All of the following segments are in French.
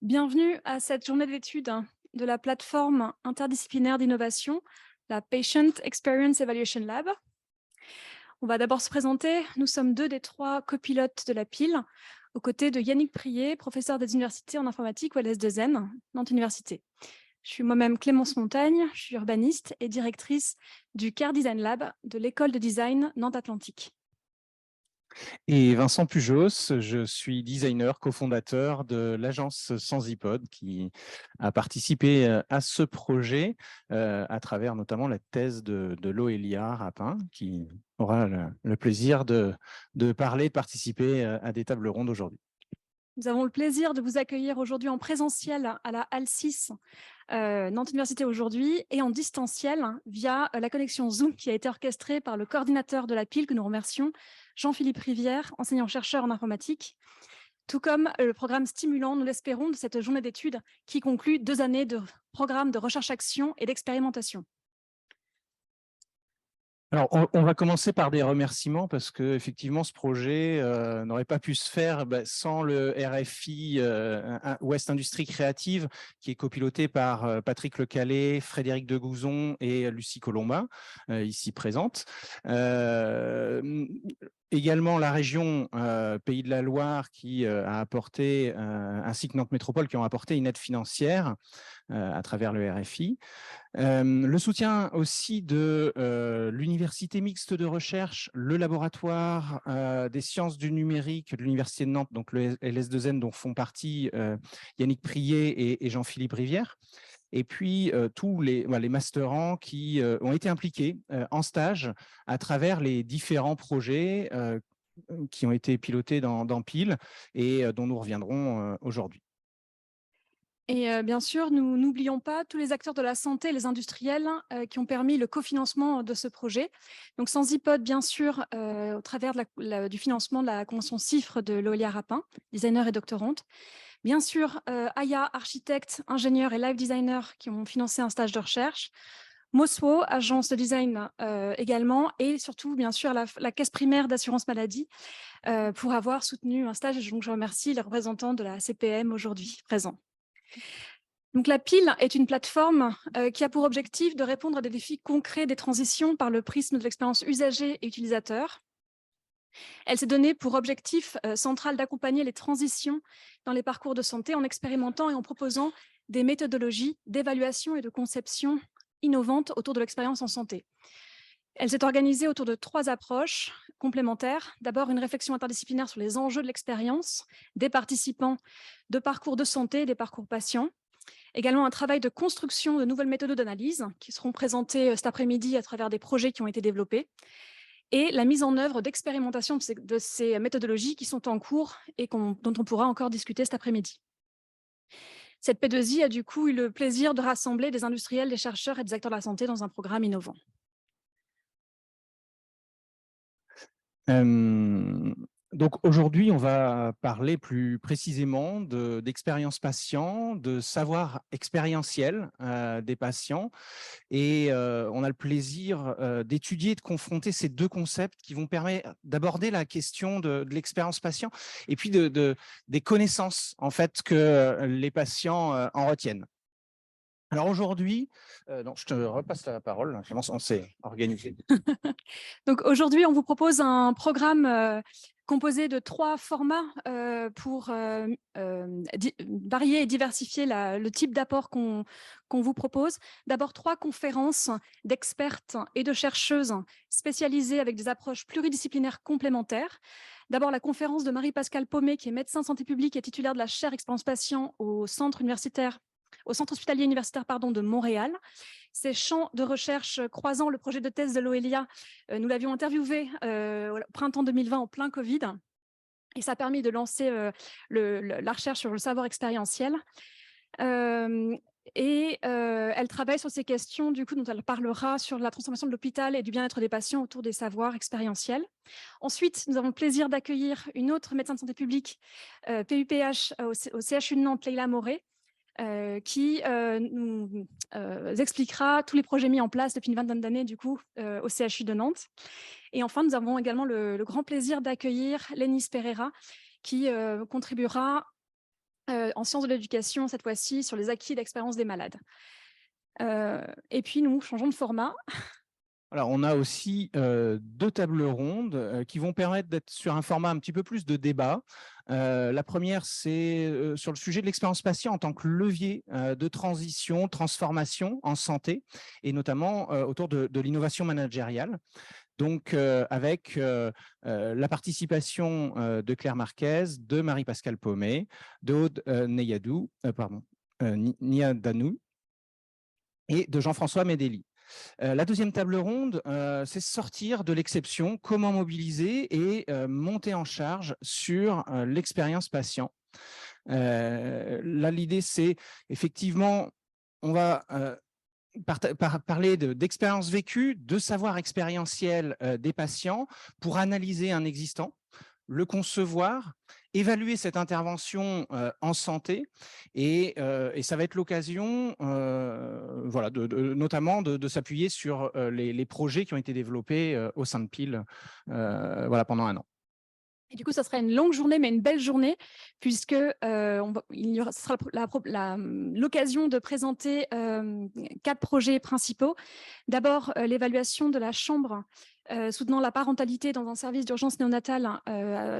Bienvenue à cette journée d'études de la plateforme interdisciplinaire d'innovation, la Patient Experience Evaluation Lab. On va d'abord se présenter. Nous sommes deux des trois copilotes de la pile, aux côtés de Yannick Prier, professeur des universités en informatique au LS2N, Nantes Université. Je suis moi-même Clémence Montagne, je suis urbaniste et directrice du CARE Design Lab de l'école de design Nantes Atlantique. Et Vincent Pujos, je suis designer, cofondateur de l'agence Sensipod qui a participé à ce projet à travers notamment la thèse de Loélia Rapin, qui aura le plaisir de parler, de participer à des tables rondes aujourd'hui. Nous avons le plaisir de vous accueillir aujourd'hui en présentiel à la Halle 6 Nantes Université aujourd'hui et en distanciel via la connexion Zoom qui a été orchestrée par le coordinateur de la pile que nous remercions, Jean-Philippe Rivière, enseignant-chercheur en informatique, tout comme le programme stimulant, nous l'espérons, de cette journée d'études qui conclut 2 années de programme de recherche-action et d'expérimentation. Alors, on va commencer par des remerciements parce que effectivement, ce projet n'aurait pas pu se faire sans le RFI Ouest Industrie Créative, qui est copiloté par Patrick Lecallet, Frédéric Degouzon et Lucie Colomba, ici présente. Également la région Pays de la Loire qui a apporté, ainsi que Nantes Métropole, qui ont apporté une aide financière à travers le RFI. Le soutien aussi de l'université mixte de recherche, le laboratoire des sciences du numérique de l'université de Nantes, donc le LS2N dont font partie Yannick Prier et Jean-Philippe Rivière. Et puis tous les masterants qui ont été impliqués en stage à travers les différents projets qui ont été pilotés dans Pile et dont nous reviendrons aujourd'hui. Et bien sûr, nous n'oublions pas tous les acteurs de la santé et les industriels qui ont permis le cofinancement de ce projet. Donc Sensipod, bien sûr, au travers du financement de la convention CIFRE de Loélia Rapin, designer et doctorante. Bien sûr, Aya, architecte, ingénieur et live designer qui ont financé un stage de recherche. Moswo, agence de design également. Et surtout, bien sûr, la caisse primaire d'assurance maladie pour avoir soutenu un stage. Donc, je remercie les représentants de la CPM aujourd'hui présents. Donc, la pile est une plateforme qui a pour objectif de répondre à des défis concrets des transitions par le prisme de l'expérience usager et utilisateur. Elle s'est donnée pour objectif central d'accompagner les transitions dans les parcours de santé en expérimentant et en proposant des méthodologies d'évaluation et de conception innovantes autour de l'expérience en santé. Elle s'est organisée autour de 3 approches complémentaires. D'abord, une réflexion interdisciplinaire sur les enjeux de l'expérience des participants de parcours de santé et des parcours patients. Également, un travail de construction de nouvelles méthodes d'analyse qui seront présentées cet après-midi à travers des projets qui ont été développés et la mise en œuvre d'expérimentation de ces méthodologies qui sont en cours et dont on pourra encore discuter cet après-midi. Cette P2I a du coup eu le plaisir de rassembler des industriels, des chercheurs et des acteurs de la santé dans un programme innovant. Donc aujourd'hui, on va parler plus précisément d'expérience patient, de savoir expérientiel des patients. Et on a le plaisir d'étudier et de confronter ces deux concepts qui vont permettre d'aborder la question de l'expérience patient et puis des connaissances en fait que les patients en retiennent. Alors aujourd'hui, je te repasse la parole, on s'est organisé. Donc aujourd'hui, on vous propose un programme composé de 3 formats pour varier et diversifier le type d'apport qu'on vous propose. D'abord, 3 conférences d'expertes et de chercheuses spécialisées avec des approches pluridisciplinaires complémentaires. D'abord, la conférence de Marie-Pascale Paumet, qui est médecin santé publique et titulaire de la chaire expérience patient au centre hospitalier universitaire de Montréal. Ces champs de recherche croisant le projet de thèse de Loélia, nous l'avions interviewé au printemps 2020 en plein Covid. Et ça a permis de lancer la recherche sur le savoir expérientiel. Elle travaille sur ces questions, du coup, dont elle parlera sur la transformation de l'hôpital et du bien-être des patients autour des savoirs expérientiels. Ensuite, nous avons le plaisir d'accueillir une autre médecin de santé publique, PUPH au CHU de Nantes, Leïla Moré, qui nous expliquera tous les projets mis en place depuis une vingtaine d'années du coup au CHU de Nantes. Et enfin, nous avons également le grand plaisir d'accueillir Lénis Pereira qui contribuera en sciences de l'éducation, cette fois-ci, sur les acquis d'expérience des malades. Et puis, nous changeons de format. Alors, on a aussi 2 tables rondes qui vont permettre d'être sur un format un petit peu plus de débat. La première, c'est sur le sujet de l'expérience patient en tant que levier de transition, transformation en santé, et notamment autour de l'innovation managériale. Donc, avec la participation de Claire Marquez, de Marie-Pascale Paumet, d'Aude Niadanou et de Jean-François Medeli. La deuxième table ronde, c'est sortir de l'exception, comment mobiliser et monter en charge sur l'expérience patient. Là, l'idée, c'est effectivement, on va parler d'expérience vécue, de savoir expérientiel des patients pour analyser un existant, le concevoir, évaluer cette intervention en santé et ça va être l'occasion voilà, notamment de s'appuyer sur les projets qui ont été développés au sein de Pile voilà, pendant 1 an. Et du coup, ça sera une longue journée, mais une belle journée, puisque ce sera l'occasion de présenter 4 projets principaux. D'abord, l'évaluation de la chambre soutenant la parentalité dans un service d'urgence néonatale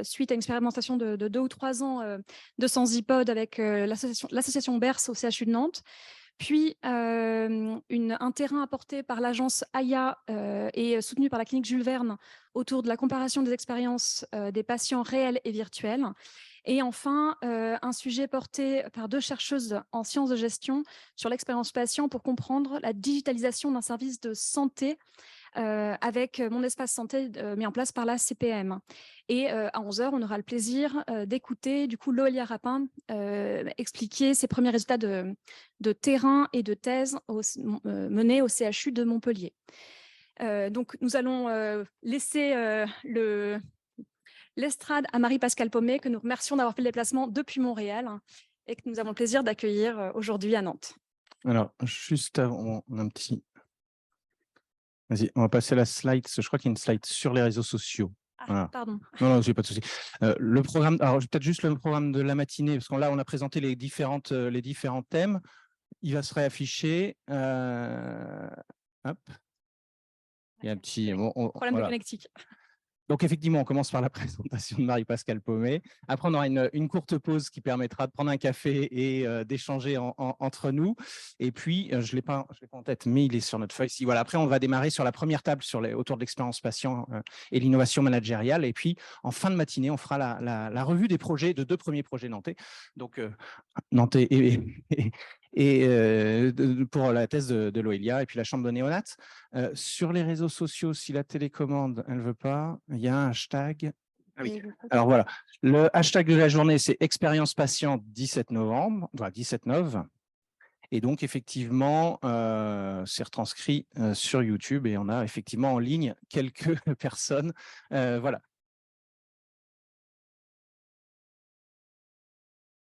suite à une expérimentation de 2 ou 3 ans de Sensipod avec l'association BERS au CHU de Nantes. Puis, un terrain apporté par l'agence AIA et soutenu par la clinique Jules Verne autour de la comparaison des expériences des patients réels et virtuels. Et enfin, un sujet porté par 2 chercheuses en sciences de gestion sur l'expérience patient pour comprendre la digitalisation d'un service de santé avec Mon Espace Santé mis en place par la CPM. Et à 11h, on aura le plaisir d'écouter du coup Loelia Rapin expliquer ses premiers résultats de terrain et de thèse menés au CHU de Montpellier. Donc, nous allons laisser l'estrade à Marie-Pascale Paumet, que nous remercions d'avoir fait le déplacement depuis Montréal et que nous avons le plaisir d'accueillir aujourd'hui à Nantes. Alors, juste avant, on a un petit... Vas-y, on va passer à la slide. Je crois qu'il y a une slide sur les réseaux sociaux. Ah, Voilà. pardon. Non, j'ai pas de souci. Le programme, alors peut-être juste le programme de la matinée, parce qu'on là, on a présenté les différents thèmes. Il va se réafficher. Hop. Il y a un petit... Problème de connectique. Donc, effectivement, on commence par la présentation de Marie-Pascale Paumet. Après, on aura une courte pause qui permettra de prendre un café et d'échanger entre nous. Et puis, je ne l'ai pas en tête, mais il est sur notre feuille. Voilà. Après, on va démarrer sur la première table autour de l'expérience patient et l'innovation managériale. Et puis, en fin de matinée, on fera la revue des projets, de 2 premiers projets nantais. Donc, nantais et pour la thèse de Loelia et puis la chambre de néonates. Sur les réseaux sociaux, si la télécommande, elle ne veut pas, il y a un hashtag. Ah oui. Alors voilà, le hashtag de la journée, c'est expérience patient 17 novembre, voilà, 17/9. Et donc, effectivement, c'est retranscrit sur YouTube et on a effectivement en ligne quelques personnes. Voilà.